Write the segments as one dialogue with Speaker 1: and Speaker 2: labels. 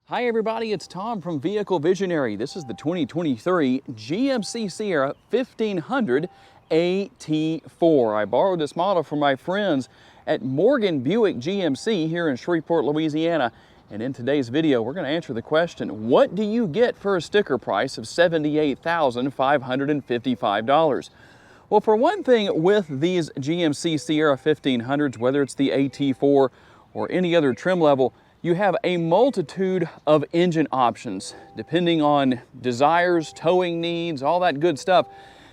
Speaker 1: Hi everybody, it's Tom from Vehicle Visionary. This is the 2023 GMC Sierra 1500 AT4. I borrowed this model from my friends at Morgan Buick GMC here in Shreveport, Louisiana. And in today's video, we're going to answer the question, what do you get for a sticker price of $78,555? Well, for one thing, with these GMC Sierra 1500s, whether it's the AT4 or any other trim level, you have a multitude of engine options depending on desires, towing needs, all that good stuff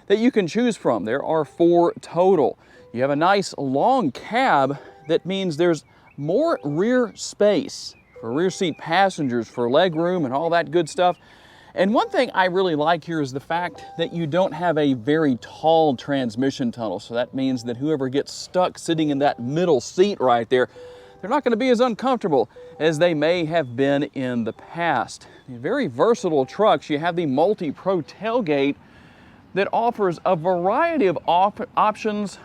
Speaker 1: that you can choose from. There are 4 total. You have a nice long cab that means there's more rear space for rear seat passengers, for leg room and all that good stuff. And one thing I really like here is the fact that you don't have a very tall transmission tunnel. So that means that whoever gets stuck sitting in that middle seat right there, they're not going to be as uncomfortable as they may have been in the past. Very versatile trucks. You have the multi-pro tailgate that offers a variety of options,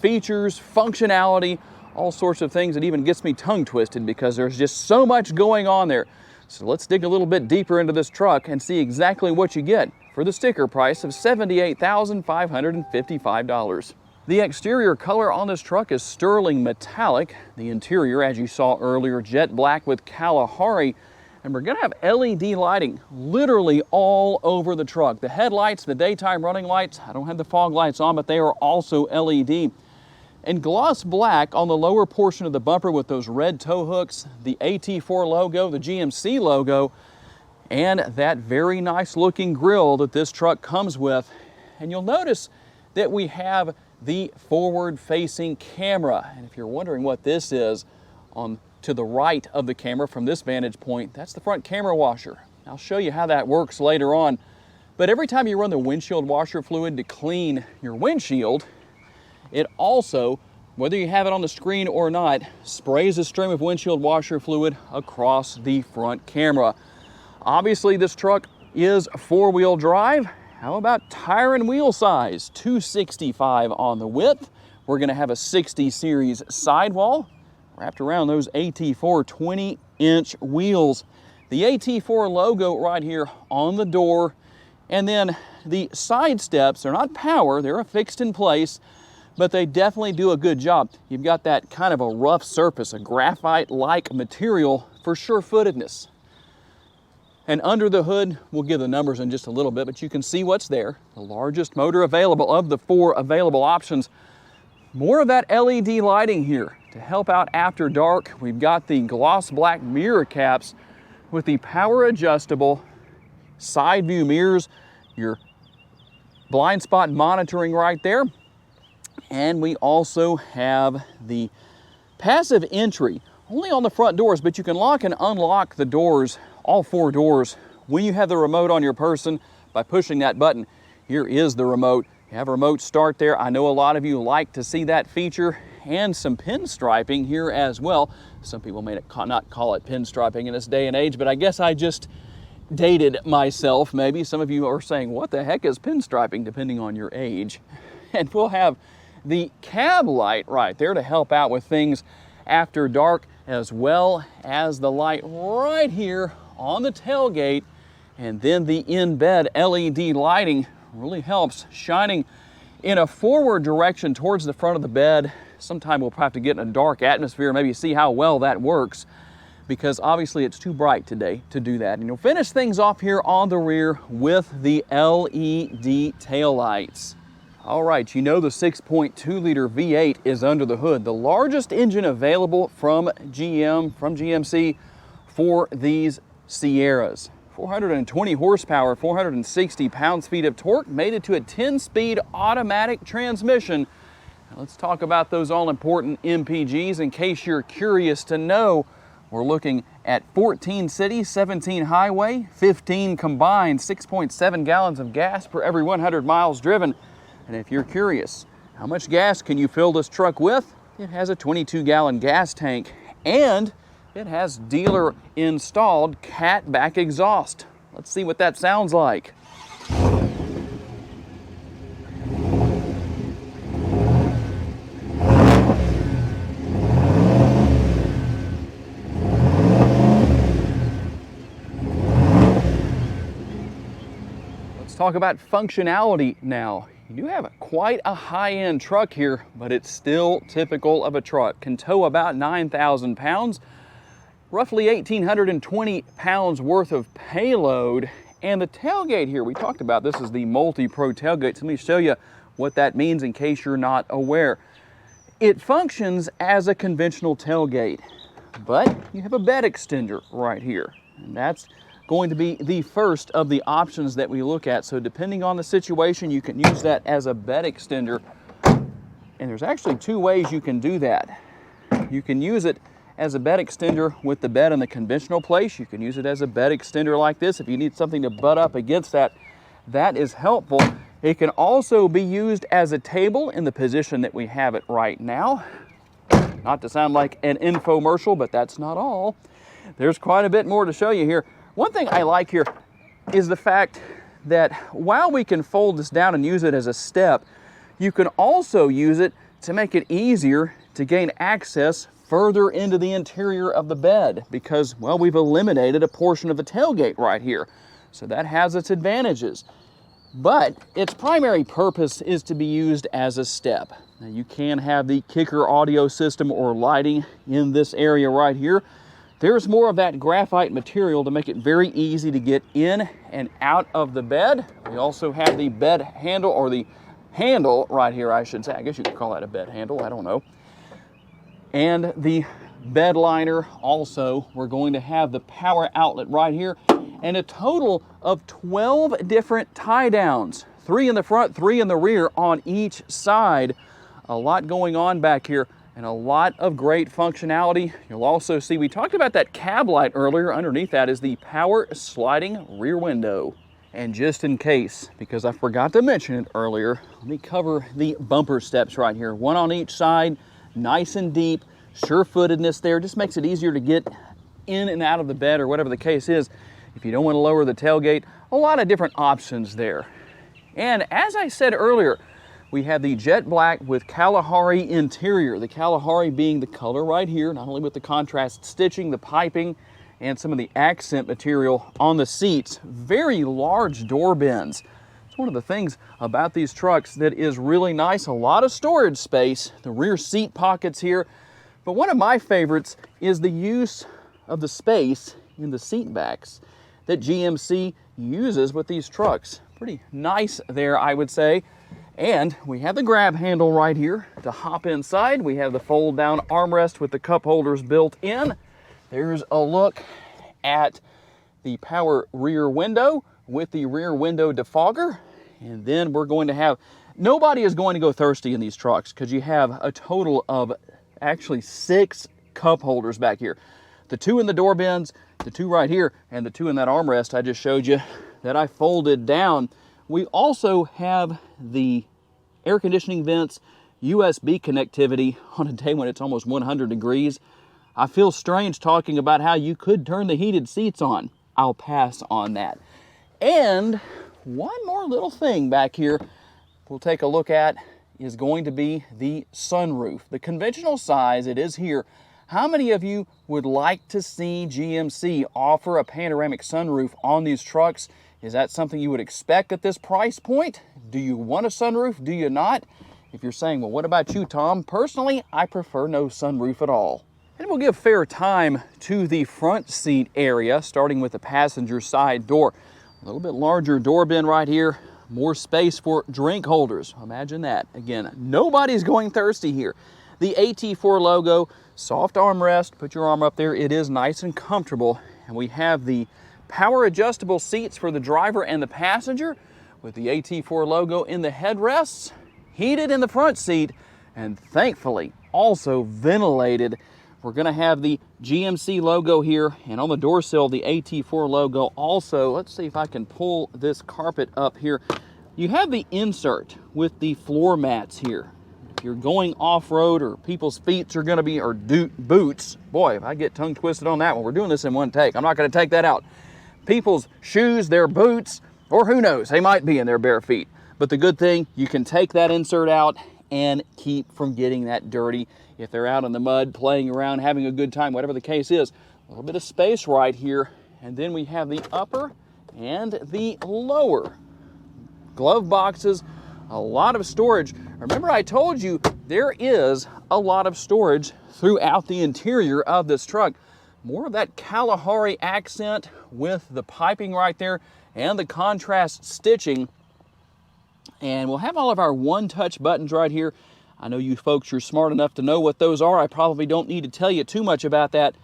Speaker 1: features, functionality, all sorts of things that even gets me tongue twisted because there's just so much going on there. So let's dig a little bit deeper into this truck and see exactly what you get for the sticker price of $78,555. The exterior color on this truck is sterling metallic. The interior, as you saw earlier, jet black with Kalahari. And we're going to have LED lighting literally all over the truck. The headlights, the daytime running lights, I don't have the fog lights on, but they are also LED. And gloss black on the lower portion of the bumper with those red tow hooks, the AT4 logo, the GMC logo, and that very nice looking grille that this truck comes with. And you'll notice that we have the forward-facing camera. And if you're wondering what this is, to the right of the camera from this vantage point, that's the front camera washer. I'll show you how that works later on. But every time you run the windshield washer fluid to clean your windshield, it also, whether you have it on the screen or not, sprays a stream of windshield washer fluid across the front camera. Obviously, this truck is 4-wheel drive. How about tire and wheel size? 265 on the width. We're going to have a 60 series sidewall wrapped around those AT4 20-inch wheels. The AT4 logo right here on the door. And then the side steps, they're not power, they're affixed in place, but they definitely do a good job. You've got that kind of a rough surface, a graphite-like material for sure-footedness. And under the hood, we'll give the numbers in just a little bit, but you can see what's there. The largest motor available of the 4 available options. More of that LED lighting here to help out after dark. We've got the gloss black mirror caps with the power adjustable side view mirrors, your blind spot monitoring right there. And we also have the passive entry, only on the front doors, but you can lock and unlock the doors, all 4 doors, when you have the remote on your person by pushing that button. Here is the remote. You have a remote start there. I know a lot of you like to see that feature, and some pinstriping here as well. Some people may not call it pinstriping in this day and age, but I guess I just dated myself maybe. Some of you are saying, what the heck is pinstriping, depending on your age. And we'll have the cab light right there to help out with things after dark, as well as the light right here on the tailgate. And then the in-bed LED lighting really helps, shining in a forward direction towards the front of the bed. Sometime we'll have to get in a dark atmosphere, maybe see how well that works, because obviously it's too bright today to do that. And you'll finish things off here on the rear with the LED taillights. All right, you know the 6.2 liter V8 is under the hood, the largest engine available from GMC for these Sierras. 420 horsepower, 460 pounds-feet of torque, made it to a 10-speed automatic transmission. Now let's talk about those all-important MPGs. In case you're curious to know, we're looking at 14 city, 17 highway, 15 combined, 6.7 gallons of gas per every 100 miles driven. And if you're curious, how much gas can you fill this truck with? It has a 22-gallon gas tank, and it has dealer-installed cat-back exhaust. Let's see what that sounds like. Let's talk about functionality now. You do have quite a high-end truck here, but it's still typical of a truck. Can tow about 9,000 pounds, roughly 1,820 pounds worth of payload. And the tailgate here, we talked about this is the multi-pro tailgate. So let me show you what that means in case you're not aware. It functions as a conventional tailgate, but you have a bed extender right here. And that's going to be the first of the options that we look at. So depending on the situation, you can use that as a bed extender. And there's actually two ways you can do that. You can use it as a bed extender with the bed in the conventional place. You can use it as a bed extender like this. If you need something to butt up against that, that is helpful. It can also be used as a table in the position that we have it right now. Not to sound like an infomercial, but that's not all. There's quite a bit more to show you here. One thing I like here is the fact that while we can fold this down and use it as a step, you can also use it to make it easier to gain access further into the interior of the bed because, well, we've eliminated a portion of the tailgate right here. So that has its advantages. But its primary purpose is to be used as a step. Now, you can have the kicker audio system or lighting in this area right here. There's more of that graphite material to make it very easy to get in and out of the bed. We also have the bed handle, or the handle right here, I should say. I guess you could call that a bed handle, I don't know. And the bed liner also. We're going to have the power outlet right here and a total of 12 different tie downs. 3 in the front, 3 in the rear on each side. A lot going on back here, and a lot of great functionality. You'll also see, we talked about that cab light earlier. Underneath that is the power sliding rear window. And just in case, because I forgot to mention it earlier, let me cover the bumper steps right here. 1 on each side, nice and deep, sure-footedness there. Just makes it easier to get in and out of the bed or whatever the case is. If you don't want to lower the tailgate, a lot of different options there. And as I said earlier, we have the jet black with Kalahari interior. The Kalahari being the color right here, not only with the contrast stitching, the piping, and some of the accent material on the seats. Very large door bins. It's one of the things about these trucks that is really nice. A lot of storage space. The rear seat pockets here. But one of my favorites is the use of the space in the seat backs that GMC uses with these trucks. Pretty nice there, I would say. And we have the grab handle right here to hop inside. We have the fold down armrest with the cup holders built in. There's a look at the power rear window with the rear window defogger. And then we're going to have, nobody is going to go thirsty in these trucks because you have a total of actually 6 cup holders back here. The 2 in the door bins, the 2 right here, and the 2 in that armrest I just showed you that I folded down. We also have the air conditioning vents, USB connectivity on a day when it's almost 100 degrees. I feel strange talking about how you could turn the heated seats on. I'll pass on that. And one more little thing back here we'll take a look at is going to be the sunroof. The conventional size, it is here. How many of you would like to see GMC offer a panoramic sunroof on these trucks? Is that something you would expect at this price point? Do you want a sunroof? Do you not? If you're saying, well, what about you, Tom? Personally, I prefer no sunroof at all. And we'll give fair time to the front seat area, starting with the passenger side door. A little bit larger door bin right here, more space for drink holders. Imagine that. Again, nobody's going thirsty here. The AT4 logo, soft armrest, put your arm up there. It is nice and comfortable. And we have the power adjustable seats for the driver and the passenger with the AT4 logo in the headrests, heated in the front seat, and thankfully also ventilated. We're going to have the GMC logo here, and on the door sill, the AT4 logo also. Let's see if I can pull this carpet up here. You have the insert with the floor mats here. If you're going off-road or people's feet are going to be, or boots, boy, if I get tongue twisted on that one, we're doing this in one take. I'm not going to take that out. People's shoes, their boots, or who knows, they might be in their bare feet. But the good thing, you can take that insert out and keep from getting that dirty. If they're out in the mud, playing around, having a good time, whatever the case is, a little bit of space right here. And then we have the upper and the lower glove boxes, a lot of storage. Remember I told you there is a lot of storage throughout the interior of this truck. More of that Kalahari accent with the piping right there and the contrast stitching. And we'll have all of our one-touch buttons right here. I know you folks are smart enough to know what those are. I probably don't need to tell you too much about that.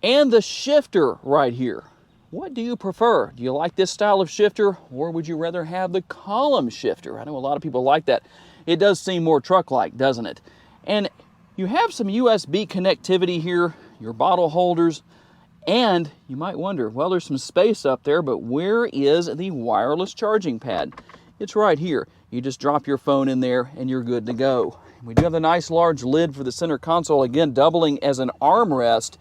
Speaker 1: And the shifter right here. What do you prefer? Do you like this style of shifter, or would you rather have the column shifter? I know a lot of people like that. It does seem more truck-like, doesn't it? And you have some USB connectivity here, your bottle holders, and you might wonder, well, there's some space up there, but where is the wireless charging pad? It's right here. You just drop your phone in there and you're good to go. We do have the nice large lid for the center console, again, doubling as an armrest.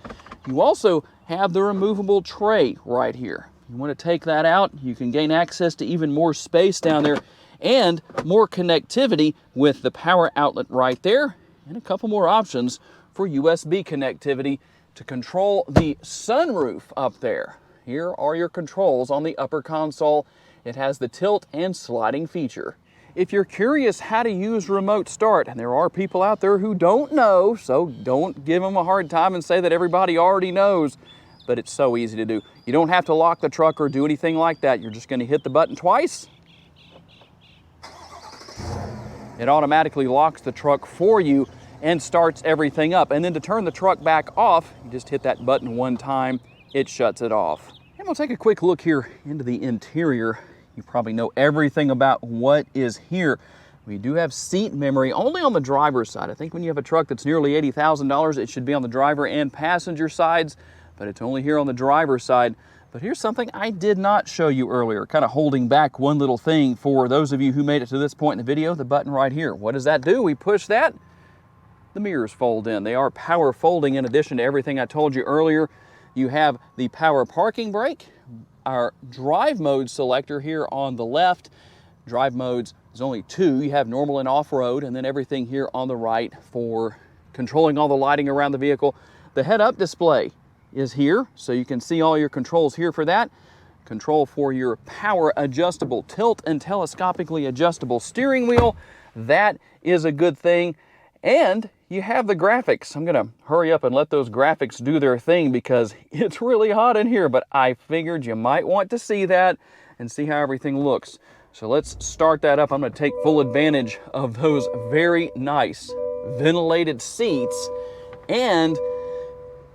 Speaker 1: You also have the removable tray right here. You want to take that out, you can gain access to even more space down there and more connectivity with the power outlet right there, and a couple more options for USB connectivity to control the sunroof up there. Here are your controls on the upper console. It has the tilt and sliding feature. If you're curious how to use remote start, and there are people out there who don't know, so don't give them a hard time and say that everybody already knows, but it's so easy to do. You don't have to lock the truck or do anything like that. You're just going to hit the button twice. It automatically locks the truck for you and starts everything up. And then to turn the truck back off, you just hit that button one time, it shuts it off. And we'll take a quick look here into the interior. You probably know everything about what is here. We do have seat memory only on the driver's side. I think when you have a truck that's nearly $80,000, it should be on the driver and passenger sides, but it's only here on the driver's side. But here's something I did not show you earlier, kind of holding back one little thing for those of you who made it to this point in the video, the button right here. What does that do? We push that, the mirrors fold in. They are power folding in addition to everything I told you earlier. You have the power parking brake, our drive mode selector here on the left. Drive modes is only two. You have normal and off-road, and then everything here on the right for controlling all the lighting around the vehicle. The head-up display is here, so you can see all your controls here for that. Control for your power adjustable tilt and telescopically adjustable steering wheel. That is a good thing. And you have the graphics. I'm gonna hurry up and let those graphics do their thing because it's really hot in here, but I figured you might want to see that and see how everything looks. So let's start that up. I'm gonna take full advantage of those very nice ventilated seats. And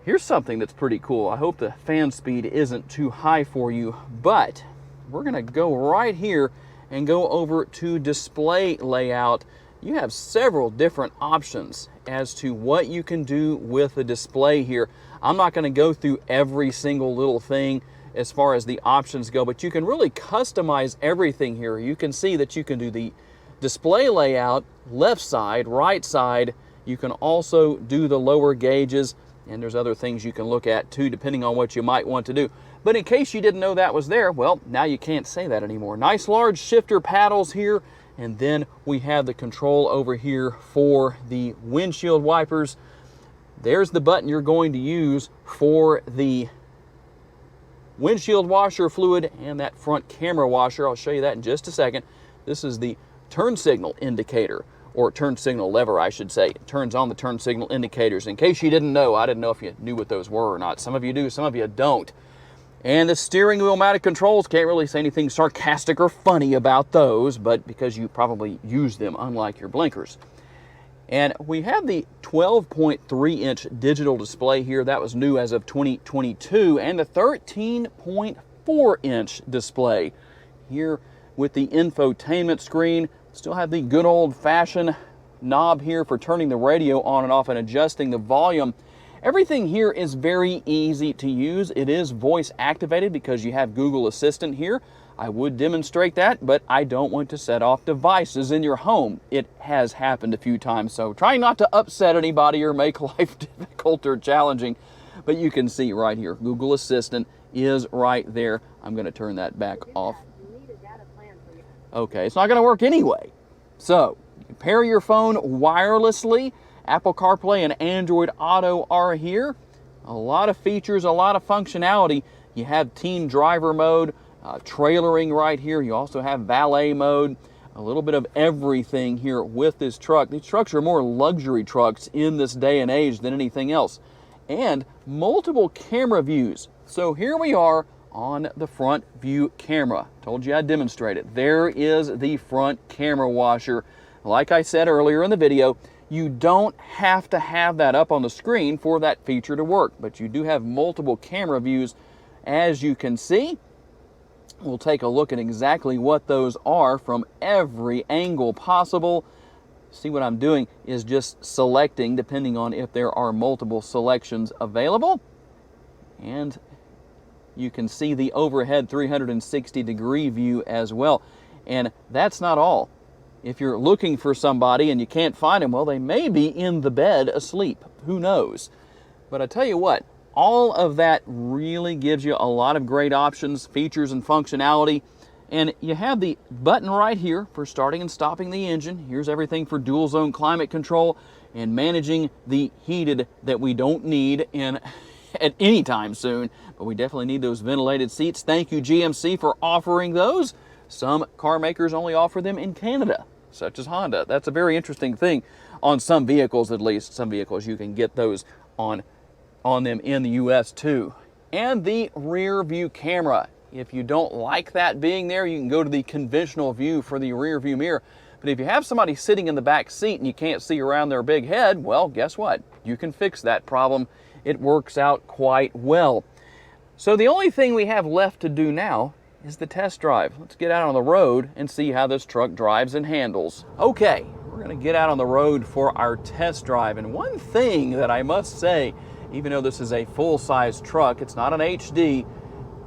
Speaker 1: here's something that's pretty cool. I hope the fan speed isn't too high for you, but we're gonna go right here and go over to display layout. You have several different options as to what you can do with the display here. I'm not going to go through every single little thing as far as the options go, but you can really customize everything here. You can see that you can do the display layout, left side, right side. You can also do the lower gauges, and there's other things you can look at too, depending on what you might want to do. But in case you didn't know that was there, well, now you can't say that anymore. Nice large shifter paddles here. And then we have the control over here for the windshield wipers. There's the button you're going to use for the windshield washer fluid and that front camera washer. I'll show you that in just a second. This is the turn signal indicator, or turn signal lever, I should say. It turns on the turn signal indicators. In case you didn't know, I didn't know if you knew what those were or not. Some of you do, some of you don't. And the steering wheel mounted controls, can't really say anything sarcastic or funny about those, but because you probably use them, unlike your blinkers. And we have the 12.3-inch digital display here. That was new as of 2022, and the 13.4-inch display here with the infotainment screen. Still have the good old-fashioned knob here for turning the radio on and off and adjusting the volume. Everything here is very easy to use. It is voice activated because you have Google Assistant here. I would demonstrate that, but I don't want to set off devices in your home. It has happened a few times, so try not to upset anybody or make life difficult or challenging. But you can see right here, Google Assistant is right there. I'm going to turn that back off. Okay, it's not going to work anyway. So, you can pair your phone wirelessly. Apple CarPlay and Android Auto are here. A lot of features, a lot of functionality. You have teen driver mode. trailering right here. You also have valet mode, a little bit of everything here with this truck. These trucks are more luxury trucks in this day and age than anything else. And multiple camera views. So here we are on the front view camera. Told you I'd demonstrate it. There is the front camera washer. Like I said earlier in the video, you don't have to have that up on the screen for that feature to work, but you do have multiple camera views, as you can see. We'll take a look at exactly what those are from every angle possible. See, what I'm doing is just selecting depending on if there are multiple selections available. And you can see the overhead 360-degree view as well. And that's not all. If you're looking for somebody and you can't find them, well, they may be in the bed asleep. Who knows? But I tell you what, all of that really gives you a lot of great options, features, and functionality. And you have the button right here for starting and stopping the engine. Here's everything for dual zone climate control and managing the heated that we don't need at any time soon. But we definitely need those ventilated seats. Thank you, GMC, for offering those. Some car makers only offer them in Canada, such as Honda. That's a very interesting thing. On some vehicles, at least, some vehicles you can get those on them in the US too. And the rear view camera. If you don't like that being there, you can go to the conventional view for the rear view mirror. But if you have somebody sitting in the back seat and you can't see around their big head, well, guess what? You can fix that problem. It works out quite well. So the only thing we have left to do now is the test drive. Let's get out on the road and see how this truck drives and handles. Okay, we're gonna get out on the road for our test drive. And one thing that I must say, even though this is a full-size truck, it's not an HD,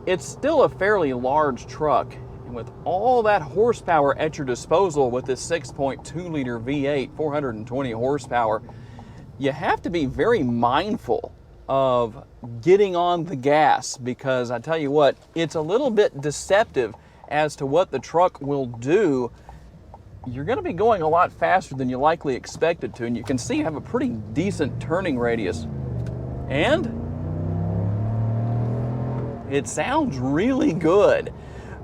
Speaker 1: it's still a fairly large truck. And with all that horsepower at your disposal with this 6.2-liter V8, 420 horsepower, you have to be very mindful of getting on the gas, because I tell you what, it's a little bit deceptive as to what the truck will do. You're going to be going a lot faster than you likely expected to, and you can see I have a pretty decent turning radius. And it sounds really good.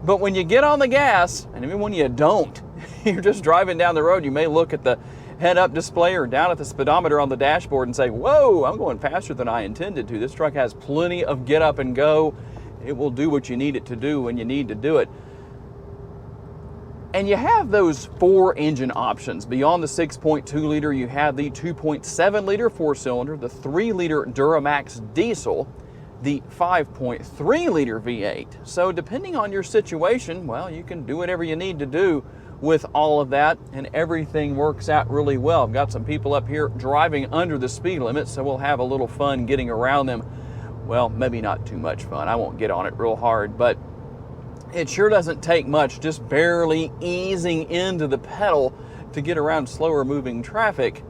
Speaker 1: But when you get on the gas, and even when you don't, you're just driving down the road, you may look at the head-up display or down at the speedometer on the dashboard and say, whoa, I'm going faster than I intended to. This truck has plenty of get up and go. It will do what you need it to do when you need to do it. And you have those 4 engine options. Beyond the 6.2-liter, you have the 2.7-liter 4-cylinder, the 3-liter Duramax diesel, the 5.3-liter V8. So depending on your situation, well, you can do whatever you need to do with all of that, and everything works out really well. I've got some people up here driving under the speed limit, so we'll have a little fun getting around them. Well, maybe not too much fun. I won't get on it real hard, but it sure doesn't take much, just barely easing into the pedal to get around slower moving traffic.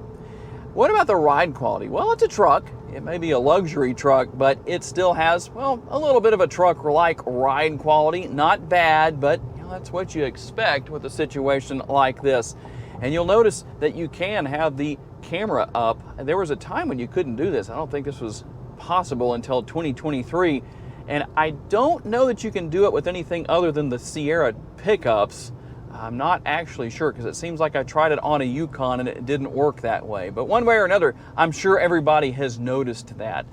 Speaker 1: What about the ride quality? Well, it's a truck. It may be a luxury truck, but it still has, well, a little bit of a truck-like ride quality. Not bad, but that's what you expect with a situation like this. And you'll notice that you can have the camera up. There was a time when you couldn't do this. I don't think this was possible until 2023. And I don't know that you can do it with anything other than the Sierra pickups. I'm not actually sure, because it seems like I tried it on a Yukon and it didn't work that way. But one way or another, I'm sure everybody has noticed that.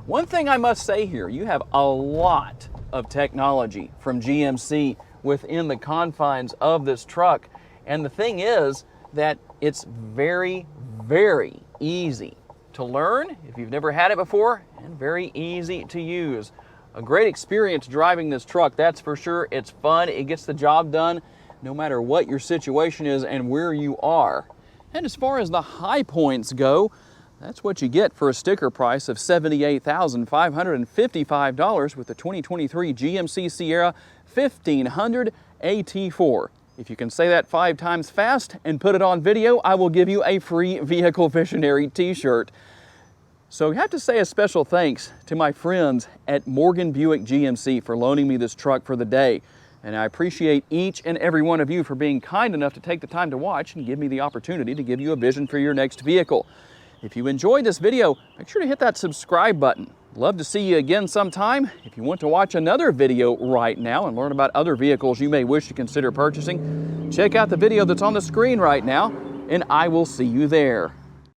Speaker 1: One thing I must say here, you have a lot of technology from GMC within the confines of this truck. And the thing is that it's very, very easy to learn if you've never had it before, and very easy to use. A great experience driving this truck, that's for sure. It's fun, it gets the job done no matter what your situation is and where you are. And as far as the high points go, that's what you get for a sticker price of $78,555 with the 2023 GMC Sierra 1500 AT4. If you can say that 5 times fast and put it on video, I will give you a free Vehicle Visionary t-shirt. So I have to say a special thanks to my friends at Morgan Buick GMC for loaning me this truck for the day. And I appreciate each and every one of you for being kind enough to take the time to watch and give me the opportunity to give you a vision for your next vehicle. If you enjoyed this video, make sure to hit that subscribe button. love to see you again sometime. If you want to watch another video right now and learn about other vehicles you may wish to consider purchasing, check out the video that's on the screen right now, and I will see you there.